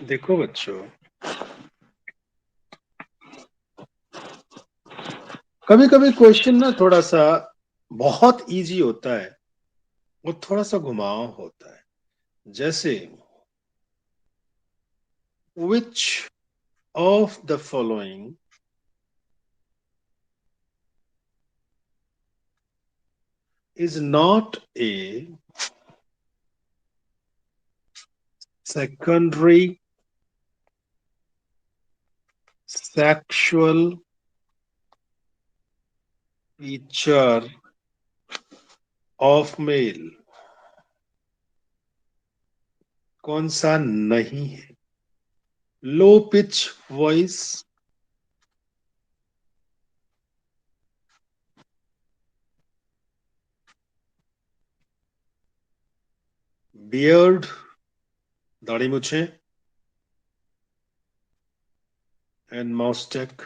देखो बच्चों, कभी कभी क्वेश्चन ना थोड़ा सा बहुत इजी होता है और थोड़ा सा घुमाव होता है। जैसे which of the following is not a secondary sexual feature of male. कौन सा नहीं है? लो पिच वॉइस, बियर्ड दाढ़ी मुछे, एंड माउस्टेक।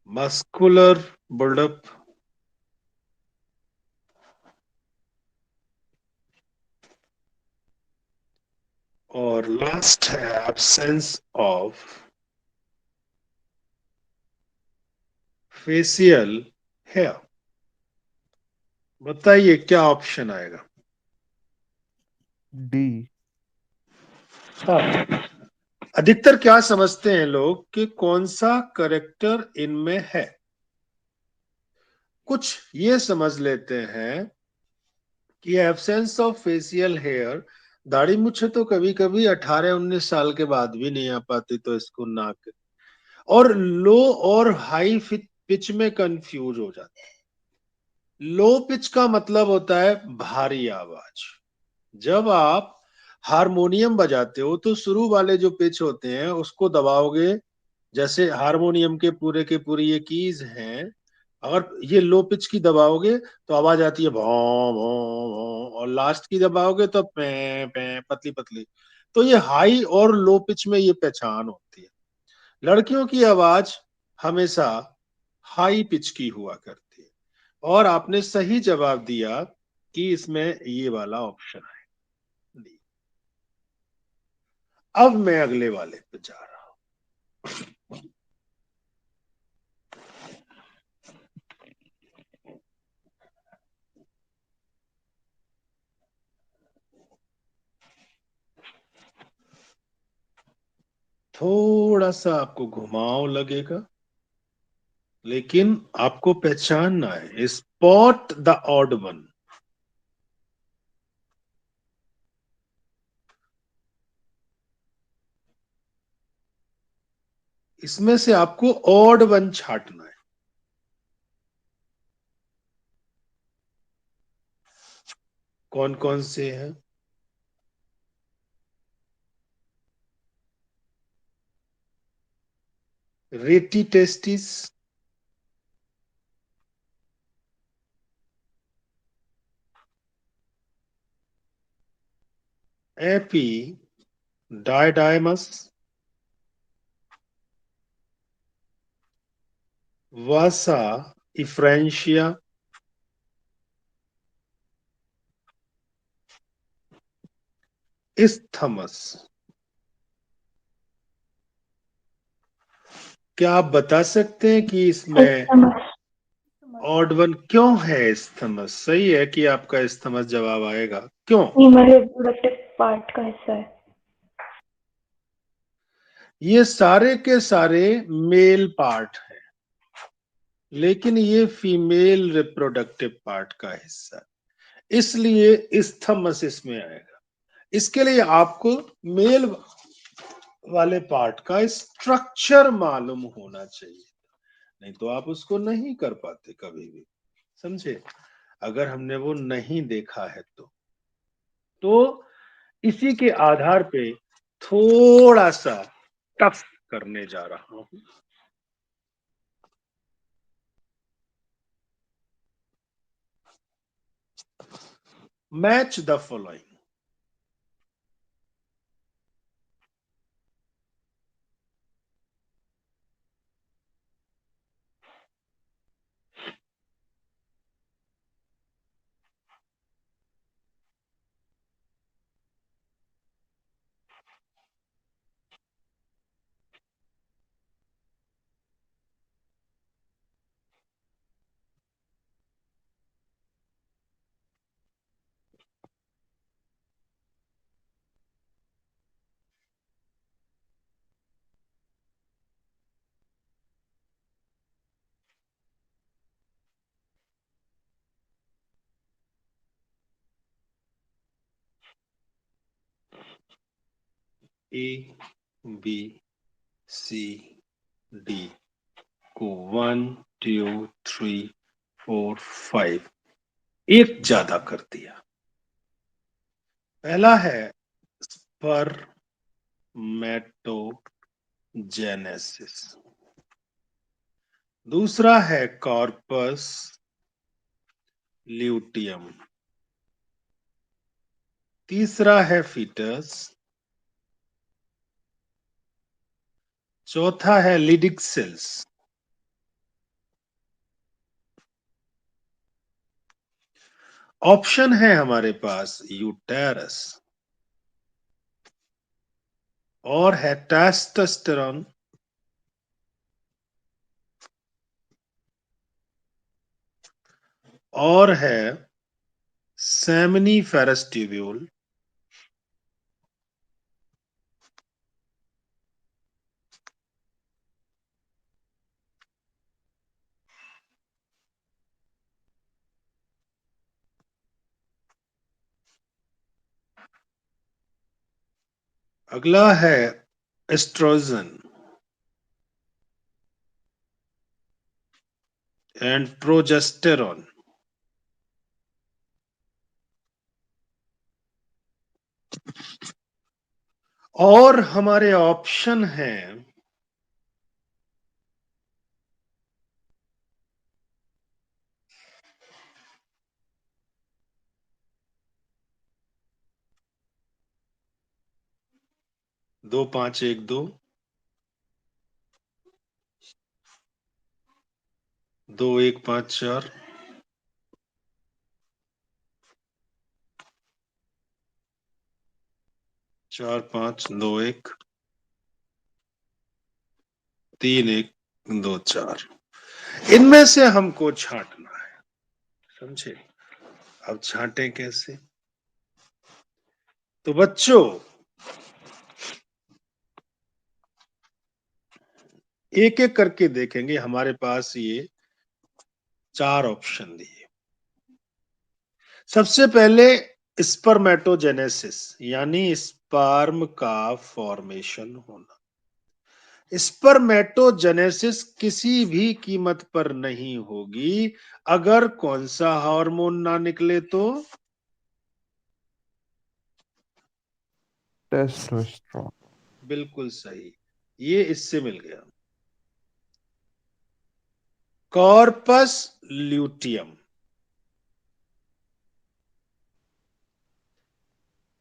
मस्कुलर बिल्डअप, और लास्ट है एब्सेंस ऑफ फेशियल हेयर। बताइए क्या ऑप्शन आएगा? डी। हाँ, अधिकतर क्या समझते हैं लोग कि कौन सा करेक्टर इनमें है। कुछ ये समझ लेते हैं कि एब्सेंस ऑफ फेशियल हेयर, दाढ़ी मुच्छे तो कभी कभी 18-19 साल के बाद भी नहीं आ पाती, तो इसको नाक और लो और हाई पिच में कंफ्यूज हो जाते हैं। लो पिच का मतलब होता है भारी आवाज। जब आप हारमोनियम बजाते हो तो शुरू वाले जो पिच होते हैं उसको दबाओगे। जैसे हारमोनियम के पूरे ये कीज हैं, अगर ये लो पिच की दबाओगे तो आवाज आती है भौं भौं भौं, और लास्ट की दबाओगे तो पे पे पतली पतली। तो ये हाई और लो पिच में ये पहचान होती है। लड़कियों की आवाज हमेशा हाई पिच की हुआ करती है। और आपने सही जवाब दिया कि इसमें ये वाला ऑप्शन है डी। अब मैं अगले वाले पे जा रहा हूं। थोड़ा सा आपको घुमाव लगेगा, लेकिन आपको पहचानना है। Spot the odd one. इसमें से आपको ऑड वन छांटना है। कौन कौन से हैं? रेटी टेस्टिस, एपी डायडाइमस, वासा इफ्रेंशिया, इस्थमस। क्या आप बता सकते हैं कि इसमें एस्थमस। ऑड वन क्यों है? इस्थमस सही है कि आपका इस्थमस जवाब आएगा। क्यों? फीमेल रिप्रोडक्टिव पार्ट का हिस्सा है। ये सारे के सारे मेल पार्ट हैं, लेकिन ये फीमेल रिप्रोडक्टिव पार्ट का हिस्सा है, इसलिए इस्थमस इसमें आएगा। इसके लिए आपको मेल वाले पार्ट का स्ट्रक्चर मालूम होना चाहिए, नहीं तो आप उसको नहीं कर पाते कभी भी। समझे? अगर हमने वो नहीं देखा है तो इसी के आधार पे थोड़ा सा टफ करने जा रहा हूं। Match the following. A B C D को 1 2 3 4 5 एक ज्यादा कर दिया। पहला है स्पर्मेटोजेनेसिस, दूसरा है कॉर्पस ल्यूटियम, तीसरा है फीटस, चौथा है लिडिक सेल्स, ऑप्शन है हमारे पास यूटेरस और है टेस्टोस्टेरोन और है सेमिनिफेरस ट्यूब्यूल अगला है एस्ट्रोजन एंड प्रोजेस्टेरॉन, और हमारे ऑप्शन हैं दो पांच एक दो, दो एक पांच चार, चार पांच दो एक, तीन एक दो चार। इनमें से हमको छांटना है, समझे? अब छांटे कैसे? तो बच्चों एक एक करके देखेंगे। हमारे पास ये चार ऑप्शन दिए। सबसे पहले स्पर्मेटोजेनेसिस यानी स्पर्म का फॉर्मेशन होना। स्पर्मेटोजेनेसिस किसी भी कीमत पर नहीं होगी अगर कौन सा हार्मोन ना निकले तो टेस्टोस्टेरोन। बिल्कुल सही, ये इससे मिल गया। कॉर्पस ल्यूटियम,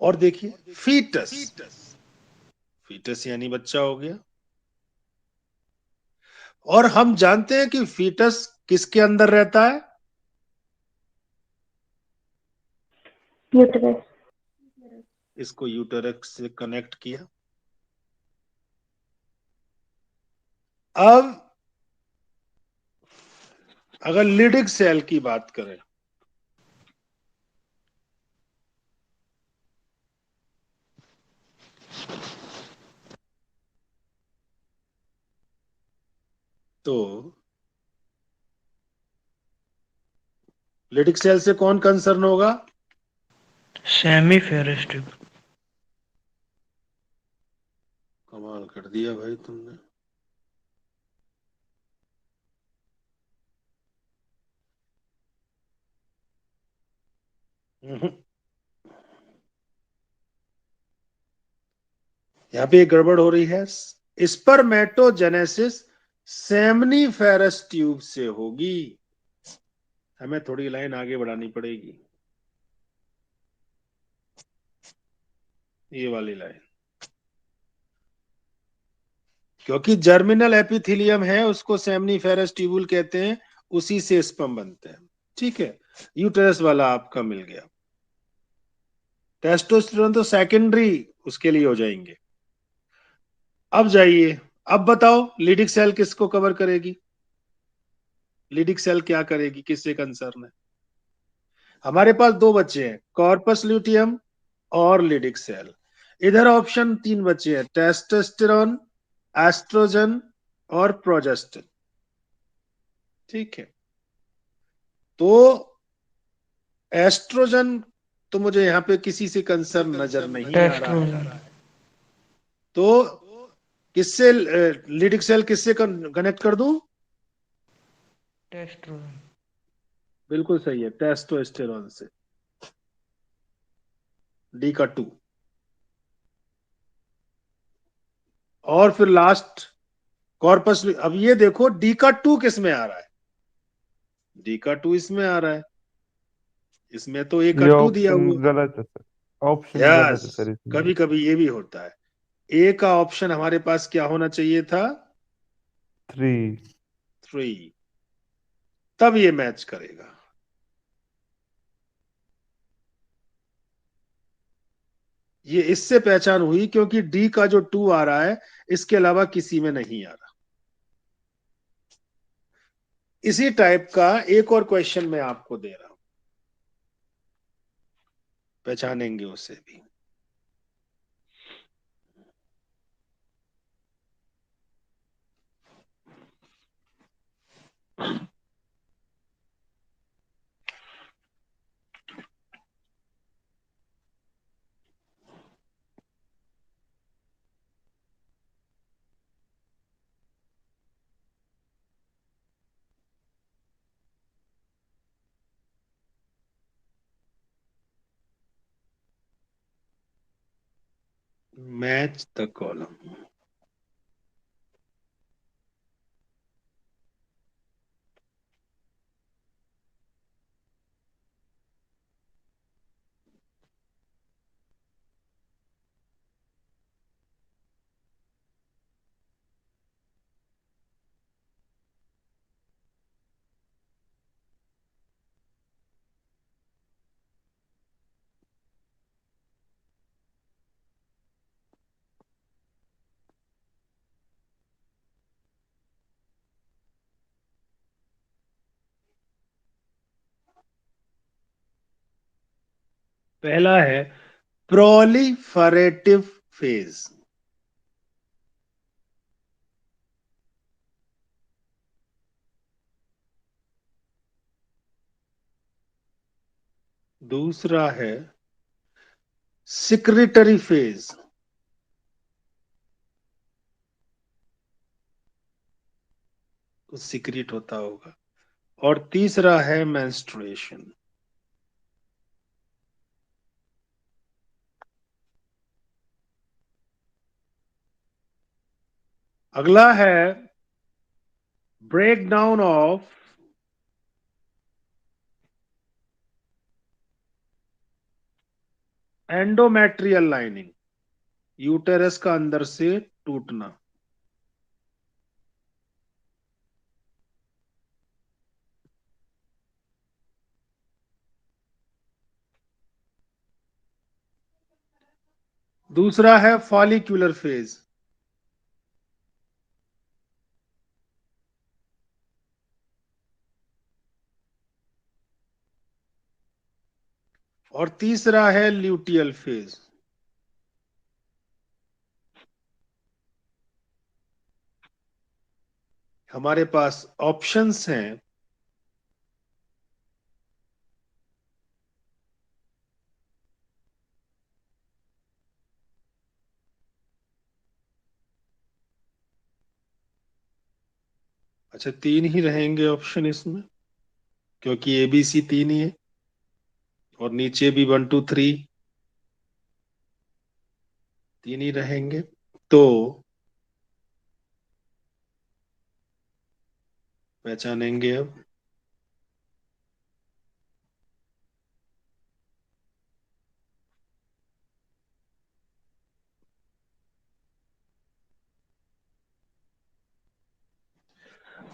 और देखिए फीटस, फीटस यानी बच्चा हो गया। और हम जानते हैं कि फीटस किसके अंदर रहता है? यूटेरस। इसको यूटेरस से कनेक्ट किया। अब अगर लिडिक सेल की बात करें तो लिडिक सेल से कौन कंसर्न होगा? सेमीफेरस ट्यूब। कमाल कर दिया भाई तुमने। यहाँ पे एक गड़बड़ हो रही है। स्पर्मेटोजेनेसिस सेमनीफेरस ट्यूब से होगी। हमें थोड़ी लाइन आगे बढ़ानी पड़ेगी, ये वाली लाइन, क्योंकि जर्मिनल एपिथेलियम है उसको सेमनीफेरस ट्यूबुल कहते हैं, उसी से स्पर्म बनते हैं। ठीक है, यूटेरस वाला आपका मिल गया। टेस्टोस्टेरोन तो सेकेंडरी उसके लिए हो जाएंगे। अब जाइए, अब बताओ लिडिक सेल किसको कवर करेगी? लिडिक सेल क्या करेगी, किससे कंसर्न है? हमारे पास दो बच्चे हैं, कॉर्पस ल्यूटियम और लिडिक सेल। इधर ऑप्शन तीन बच्चे हैं, टेस्टोस्टेरोन, एस्ट्रोजन और प्रोजेस्टेरोन। ठीक है, तो एस्ट्रोजन तो मुझे यहाँ पे किसी से कंसर्न नजर नहीं आ रहा है। टेस्ट्रोजन। तो किससे लीडिंग सेल किससे कनेक्ट कर दूं? टेस्टोस्टेरोन। बिल्कुल सही है, टेस्टोस्टेरोन से। डी का 2। और फिर लास्ट कॉर्पस। अब ये देखो डी का 2 किस में आ रहा है? डी का 2 इसमें आ रहा है, इसमें तो ए का ये 2 दिया ऑप्शन हुआ। गलत है सर, ऑप्शन गलत यस, है सर इसमें। कभी कभी ये भी होता है। ए का ऑप्शन हमारे पास क्या होना चाहिए था? 3। 3। तब ये मैच करेगा। ये इससे पहचान हुई क्योंकि डी का जो 2 आ रहा है इसके अलावा किसी में नहीं आ रहा। इसी टाइप का एक और क्वेश्चन मैं आपको दे रहा हूं, पहचानेंगे उसे भी। Match the column. पहला है प्रोलिफरेटिव फेज। दूसरा है सिक्रिटरी फेज। कुछ सिक्रिट होता होगा। और तीसरा है मेंस्ट्रुएशन। अगला है break down of endometrial lining, uterus का अंदर से टूटना। दूसरा है फॉलिक्यूलर फेज। और तीसरा है ल्यूटियल फेज। हमारे पास ऑप्शंस हैं। अच्छा, 3 ही रहेंगे ऑप्शन इसमें, क्योंकि एबीसी 3 ही है और नीचे भी 1 2 3 3 ही रहेंगे। तो पहचानेंगे अब।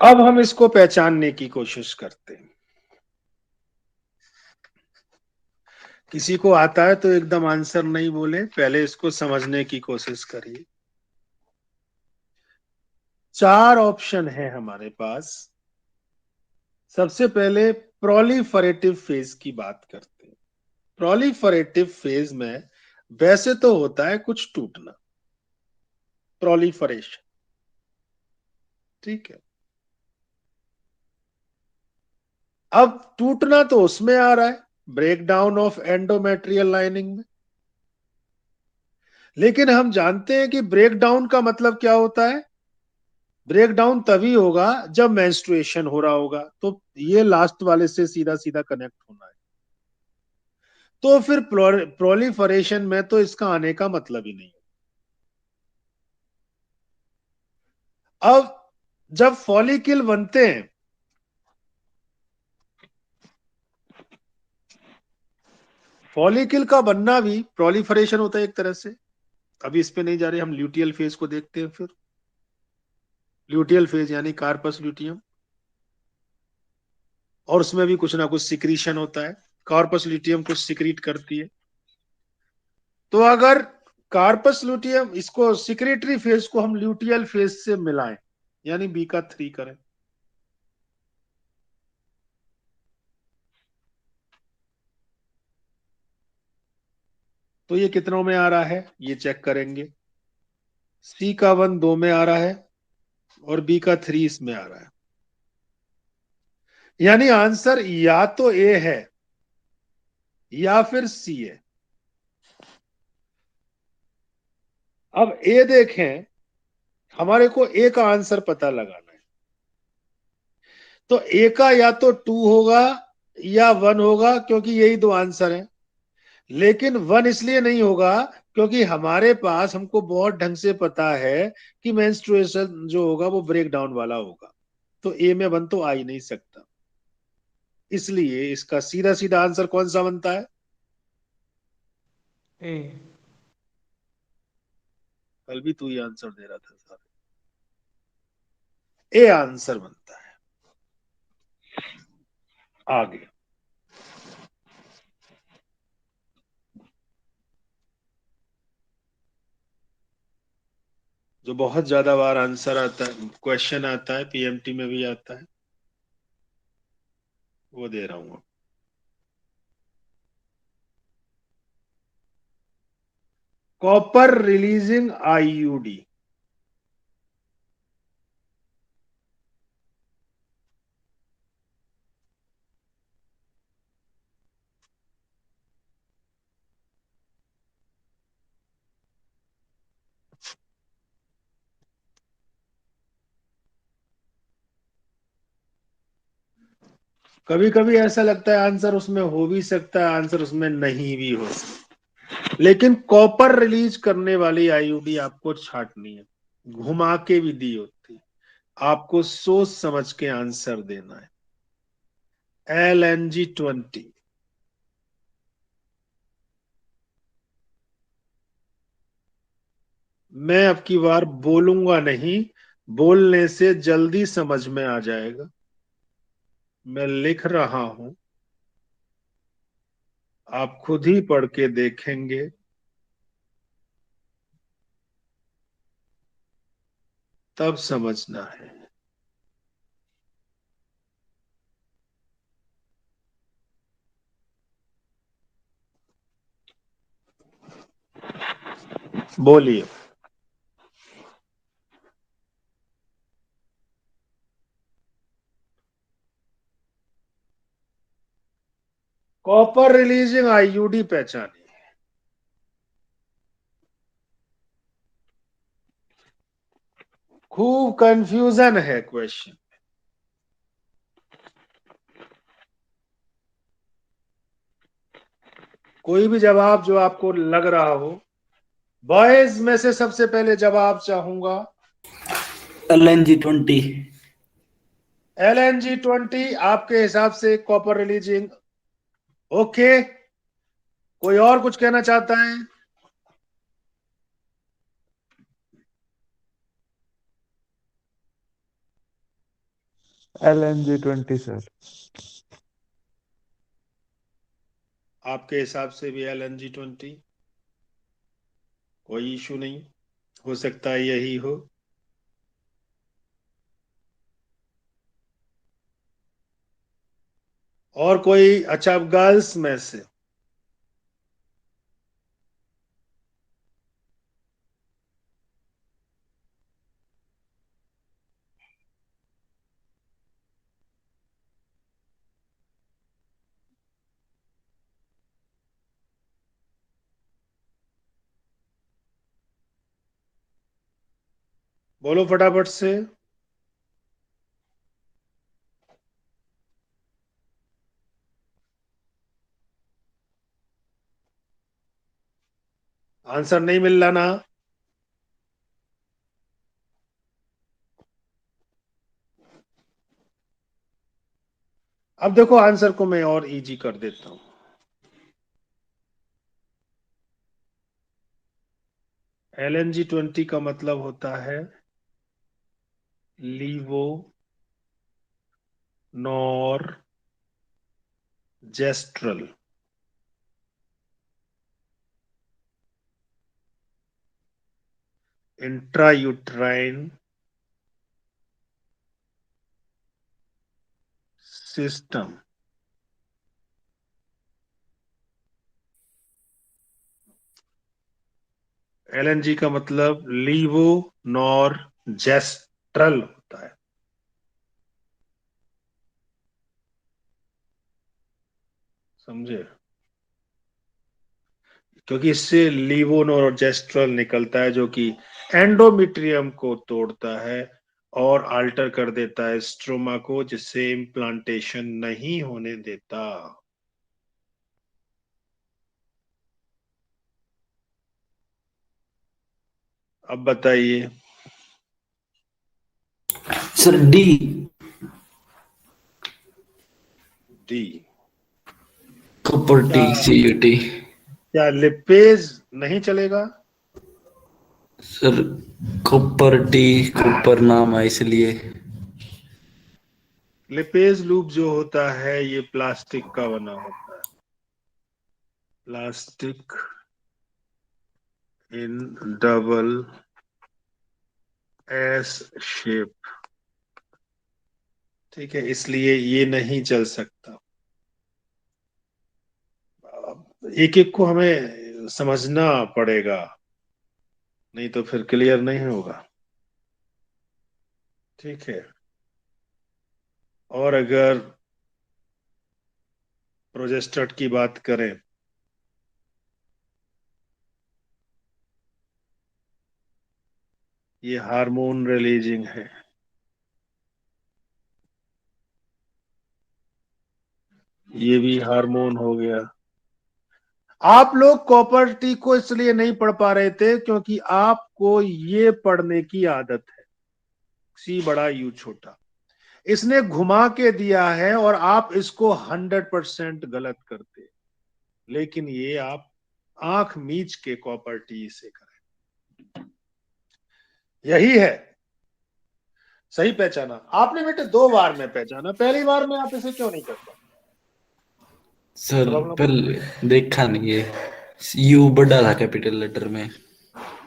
अब हम इसको पहचानने की कोशिश करते हैं। किसी को आता है तो एकदम आंसर नहीं बोले, पहले इसको समझने की कोशिश करिए। 4 ऑप्शन है हमारे पास। सबसे पहले प्रोलिफरेटिव फेज की बात करते हैं। प्रोलिफरेटिव फेज में वैसे तो होता है कुछ टूटना, प्रोलिफरेशन, ठीक है। अब टूटना तो उसमें आ रहा है, break down of endometrial lining में। लेकिन हम जानते हैं कि ब्रेक डाउन का मतलब क्या होता है। ब्रेक डाउन तभी होगा जब मेंस्ट्रुएशन हो रहा होगा, तो ये लास्ट वाले से सीधा सीधा कनेक्ट होना है। तो फिर प्रोलिफरेशन में तो इसका आने का मतलब ही नहीं। अब जब फॉलिकल बनते हैं, फॉलिकल का बनना भी प्रोलिफरेशन होता है एक तरह से। अभी इस पे नहीं जा रहे, हम ल्यूटियल फेज को देखते हैं। फिर ल्यूटियल फेज यानी कार्पस ल्यूटियम, और उसमें भी कुछ ना कुछ सिक्रीशन होता है। कार्पस ल्यूटियम कुछ सिक्रीट करती है। तो अगर कार्पस ल्यूटियम इसको सिक्रेटरी फेज को हम ल्यूटियल फेज से मिलाएं, यानी बी का 3 करें, तो ये कितनों में आ रहा है ये चेक करेंगे। सी का 1 2 में आ रहा है और बी का 3 इसमें आ रहा है। यानी आंसर या तो ए है या फिर सी है। अब ए देखें, हमारे को ए का आंसर पता लगाना है। तो ए का या तो 2 होगा या 1 होगा, क्योंकि यही दो आंसर हैं। लेकिन 1 इसलिए नहीं होगा क्योंकि हमारे पास, हमको बहुत ढंग से पता है कि मेंस्ट्रुएशन जो होगा वो ब्रेक डाउन वाला होगा। तो ए में 1 तो आ ही नहीं सकता। इसलिए इसका सीधा सीधा आंसर कौन सा बनता है? ए। कल भी तू ही आंसर दे रहा था सारे। ए आंसर बनता है। आगे जो बहुत ज्यादा बार आंसर आता है, क्वेश्चन आता है, पीएमटी में भी आता है, वो दे रहा हूं। Copper releasing IUD. कभी कभी ऐसा लगता है आंसर उसमें हो भी सकता है, आंसर उसमें नहीं भी हो सकता। लेकिन कॉपर रिलीज करने वाली आईयूडी आपको छांटनी है, घुमा के भी दी होती है। आपको सोच समझ के आंसर देना है। LNG-20। मैं अब की बार बोलूंगा नहीं, बोलने से जल्दी समझ में आ जाएगा। मैं लिख रहा हूं, आप खुद ही पढ़ के देखेंगे, तब समझना है। बोलिए। कॉपर रिलीजिंग आईयूडी पहचानिए। खूब कंफ्यूजन है क्वेश्चन। कोई भी जवाब जो आपको लग रहा हो, बॉयज में से सबसे पहले जवाब चाहूंगा। LNG-20। LNG-20 आपके हिसाब से कॉपर रिलीजिंग। ओके, कोई और कुछ कहना चाहता है? LNG-20 sir. आपके हिसाब से भी LNG-20? कोई इशू नहीं, हो सकता है यही हो। और कोई? अच्छा, अब गर्ल्स में से बोलो फटाफट से। आंसर नहीं मिल रहा ना? अब देखो आंसर को मैं और इजी कर देता हूं। LNG-20 का मतलब होता है levonorgestrel. Intrauterine system. LNG का मतलब लीवो नॉर जेस्ट्रल होता है। समझे? क्योंकि इससे लीवोनोजेस्ट्रल निकलता है जो कि एंडोमेट्रियम को तोड़ता है और अल्टर कर देता है स्ट्रोमा को, जिससे इम्प्लांटेशन नहीं होने देता। अब बताइए। Sir D. D? Copper T क्या CUT। क्या लिपेज नहीं चलेगा? सर कॉपर टी, कॉपर नाम है इसलिए। लिपेज लूप जो होता है ये प्लास्टिक का बना होता है। Plastic in double S shape. ठीक है, इसलिए ये नहीं चल सकता। एक एक को हमें समझना पड़ेगा, नहीं तो फिर क्लियर नहीं होगा। ठीक है। और अगर प्रोजेस्टेट की बात करें, ये हार्मोन रिलीजिंग है। ये भी हार्मोन हो गया। आप लोग कॉपर टी को इसलिए नहीं पढ़ पा रहे थे क्योंकि आपको ये पढ़ने की आदत है, सी बड़ा यू छोटा। इसने घुमा के दिया है और आप इसको 100% गलत करते। लेकिन ये आप आंख मीच के कॉपर टी से करें। यही है। सही पहचाना आपने बेटे, 2 बार में पहचाना, पहली बार में आप इसे क्यों नहीं कर पाए? Sir problem? पहले देखा नहीं है, यू बड़ा था कैपिटल लेटर में।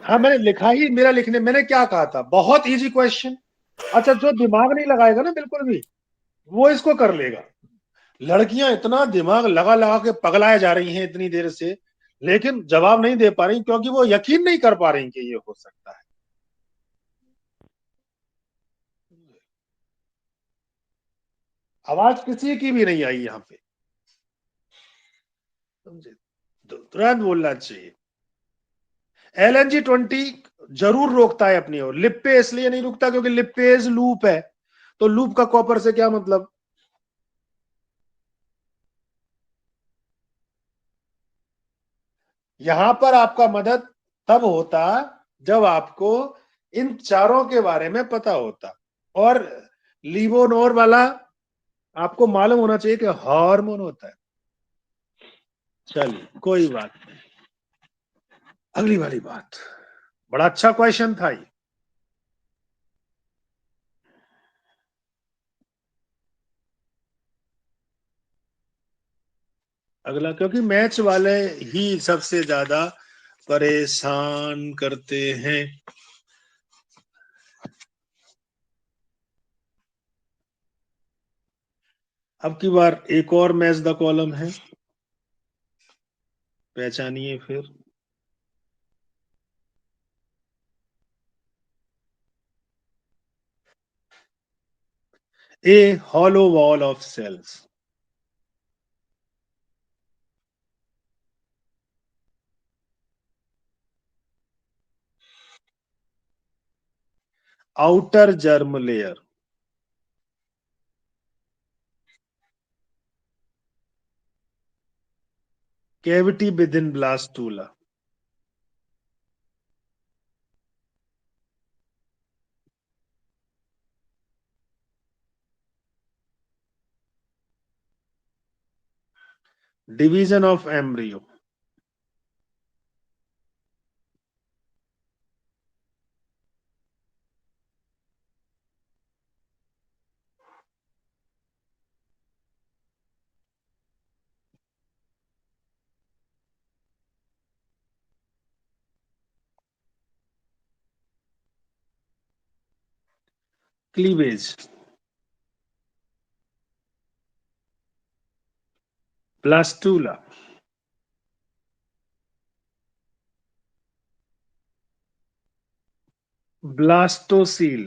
हाँ, मैंने लिखा ही, मेरा लिखने, मैंने क्या कहा था, बहुत इजी क्वेश्चन। अच्छा, जो दिमाग नहीं लगाएगा ना बिल्कुल भी, वो इसको कर लेगा। लड़कियां इतना दिमाग लगा लगा के पगलाए जा रही हैं इतनी देर से, लेकिन जवाब नहीं दे पा रही क्योंकि वो यकीन नहीं कर पा रही कि ये हो सकता है। आवाज किसी की भी नहीं आई यहां पे। समझे? तुरंत बोलना चाहिए। LNG-20 जरूर रोकता है अपनी ओर, लिप पे इसलिए नहीं रुकता क्योंकि लिपेज लूप है। तो लूप का कॉपर से क्या मतलब? यहां पर आपका मदद तब होता जब आपको इन चारों के बारे में पता होता। और लीवोनोर वाला आपको मालूम होना चाहिए कि हार्मोन होता है। चलिए कोई बात नहीं। अगली वाली बात, बड़ा अच्छा क्वेश्चन था ये। अगला, क्योंकि मैच वाले ही सबसे ज्यादा परेशान करते हैं। अब की बार एक और मैच द कॉलम है, पहचानिए फिर। A hollow wall of cells. Outer germ layer, cavity within blastula, division of embryo, cleavage, blastula, blastocoel,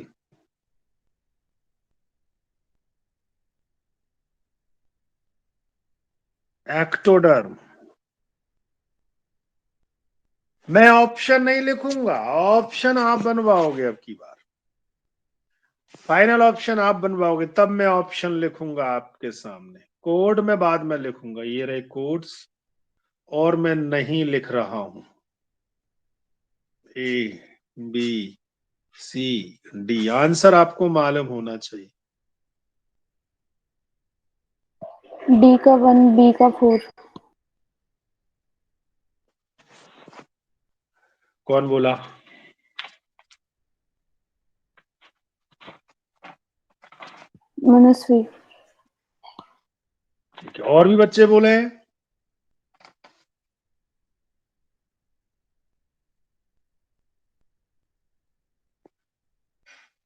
ectoderm. मैं ऑप्शन नहीं लिखूंगा, ऑप्शन आप बनवाओगे अब की बार, फाइनल ऑप्शन आप बनवाओगे तब मैं ऑप्शन लिखूंगा आपके सामने। कोड में बाद में लिखूंगा, ये रहे कोड्स, और मैं नहीं लिख रहा हूं। ए, बी, सी, डी, आंसर आपको मालूम होना चाहिए। डी का 1, बी का 4। कौन बोला? मनस्वी। ठीक है, और भी बच्चे बोले हैं?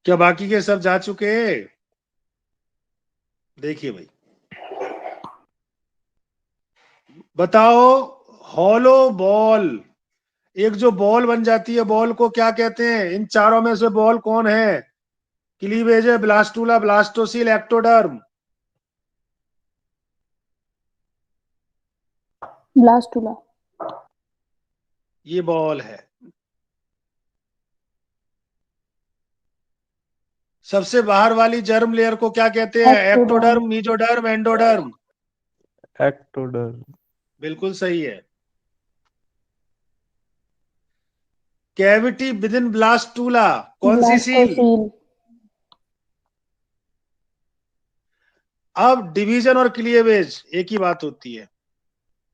क्या बाकी के सब जा चुके हैं? देखिए भाई, बताओ, हॉलो बॉल, एक जो बॉल बन जाती है, बॉल को क्या कहते हैं? इन चारों में से बॉल कौन है? क्लीवेज है, ब्लास्टूला, ब्लास्टोसील, एक्टोडर्म। ब्लास्टूला। ये बॉल है। सबसे बाहर वाली जर्म लेयर को क्या कहते हैं? Ectoderm. Ectoderm, mesoderm, endoderm. Ectoderm. बिल्कुल सही है। कैविटी विद इन ब्लास्टूला, कौन सी सील? ब्लास्टोसील। अब डिवीजन और क्लीवेज एक ही बात होती है।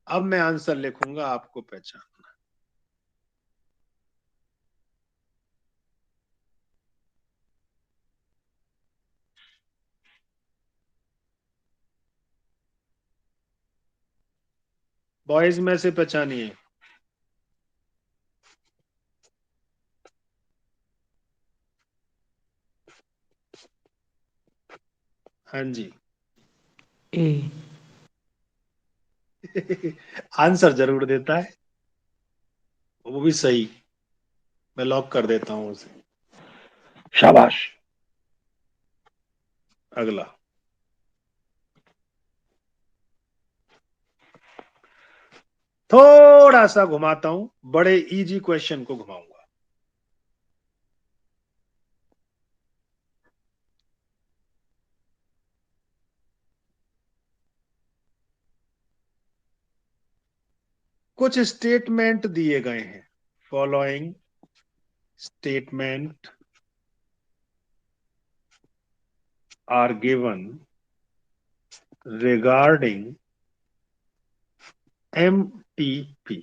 अब मैं आंसर लिखूंगा, आपको पहचान। बॉयज में से पहचानिए। हाँ जी। ए। आंसर जरूर देता है, वो भी सही। मैं लॉक कर देता हूं उसे। शाबाश। अगला, थोड़ा सा घुमाता हूं, बड़े इजी क्वेश्चन को घुमाऊंगा। कुछ स्टेटमेंट दिए गए हैं। Following statement are given regarding MTP.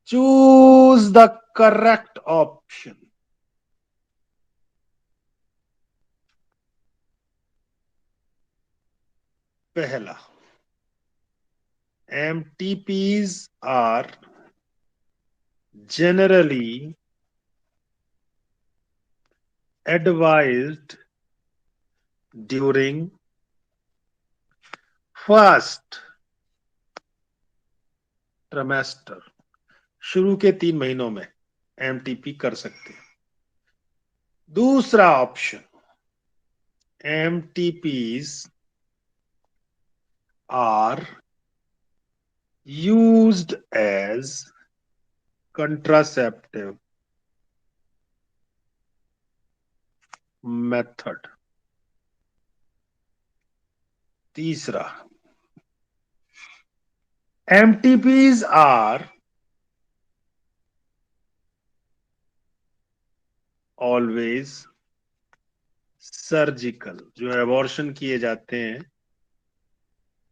Choose the correct option. पहला, MTPs are generally advised during first trimester, शुरू के 3 महीनों में एमटीपी कर सकते हैं। दूसरा option, MTPs are used as contraceptive method. तीसरा, एमटीपीज आर ऑलवेज सर्जिकल, जो एबॉर्शन किए जाते हैं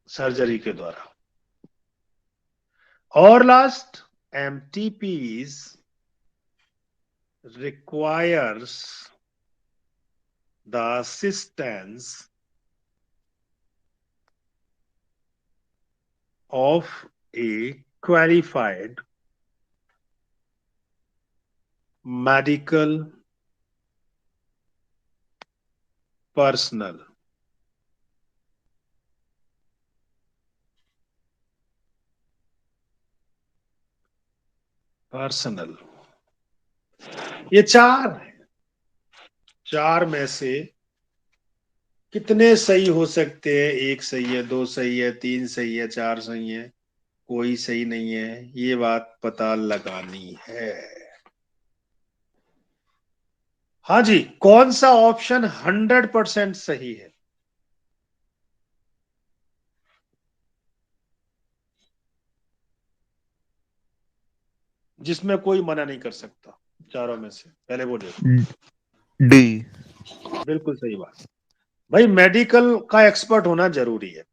सर्जरी के द्वारा। और last, MTPs requires the assistance of a qualified medical personnel. ये चार है। चार में से कितने सही हो सकते हैं? एक सही है, दो सही है, तीन सही है, चार सही है, कोई सही नहीं है, ये बात पता लगानी है। हाँ जी, कौन सा ऑप्शन 100% सही है? जिसमें कोई मना नहीं कर सकता चारों में से, पहले वो देखो। डी। बिल्कुल सही बात भाई, मेडिकल का एक्सपर्ट होना जरूरी है।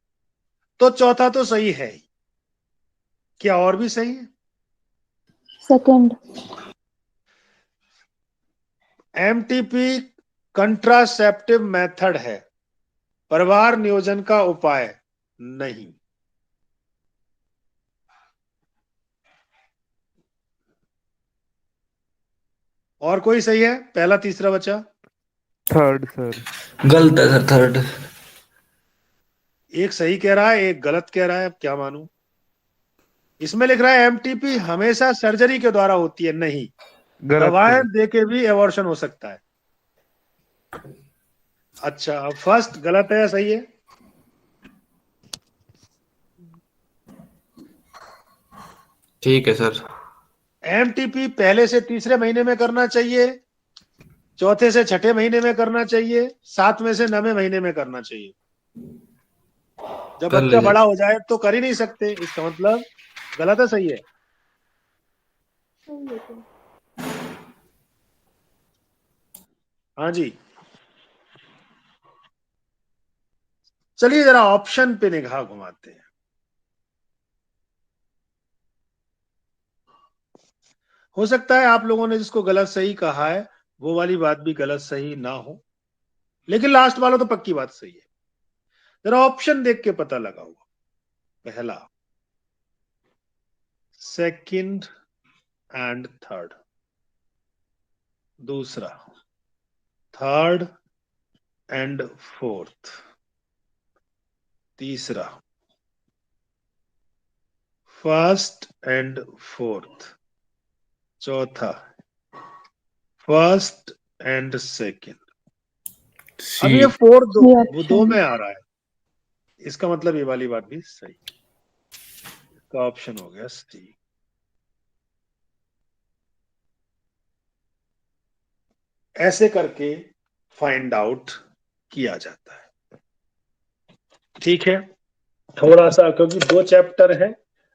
तो चौथा तो सही है ही, क्या और भी सही है? सेकंड। एमटीपी कंट्रासेप्टिव मेथड है, परिवार नियोजन का उपाय नहीं। और कोई सही है? पहला तीसरा बचा। Third sir. गलत है सर, थर्ड। एक सही कह रहा है, एक गलत कह रहा है, अब क्या मानूं? इसमें लिख रहा है एमटीपी हमेशा सर्जरी के द्वारा होती है, नहीं, गलत दवाएं सर। देके भी एबॉर्शन हो सकता है। अच्छा, अब फर्स्ट गलत है या सही है? ठीक है सर। एमटीपी पहले से तीसरे महीने में करना चाहिए, चौथे से छठे महीने में करना चाहिए, 7वें से 9वें महीने में करना चाहिए। जब कर बच्चा लीजिए। बड़ा हो जाए तो कर ही नहीं सकते, इसका मतलब गलत है, सही है? हाँ जी, चलिए जरा ऑप्शन पे निगाह घुमाते हैं। हो सकता है आप लोगों ने जिसको गलत सही कहा है वो वाली बात भी गलत सही ना हो, लेकिन लास्ट वाला तो पक्की बात सही है। जरा ऑप्शन देख के पता लगाओ। पहला, सेकंड एंड थर्ड। दूसरा, थर्ड एंड फोर्थ। तीसरा, फर्स्ट एंड फोर्थ। चौथा, फर्स्ट एंड सेकंड। सी। अब ये फोर दो, ये वो दो ऑप्शन में आ रहा है, इसका मतलब ये वाली बात भी सही। इसका ऑप्शन हो गया सी। ऐसे करके फाइंड आउट किया जाता है। ठीक है, थोड़ा सा क्योंकि दो चैप्टर है,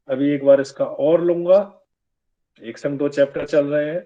अभी एक बार इसका और लूंगा, एक संग दो चैप्टर चल रहे हैं,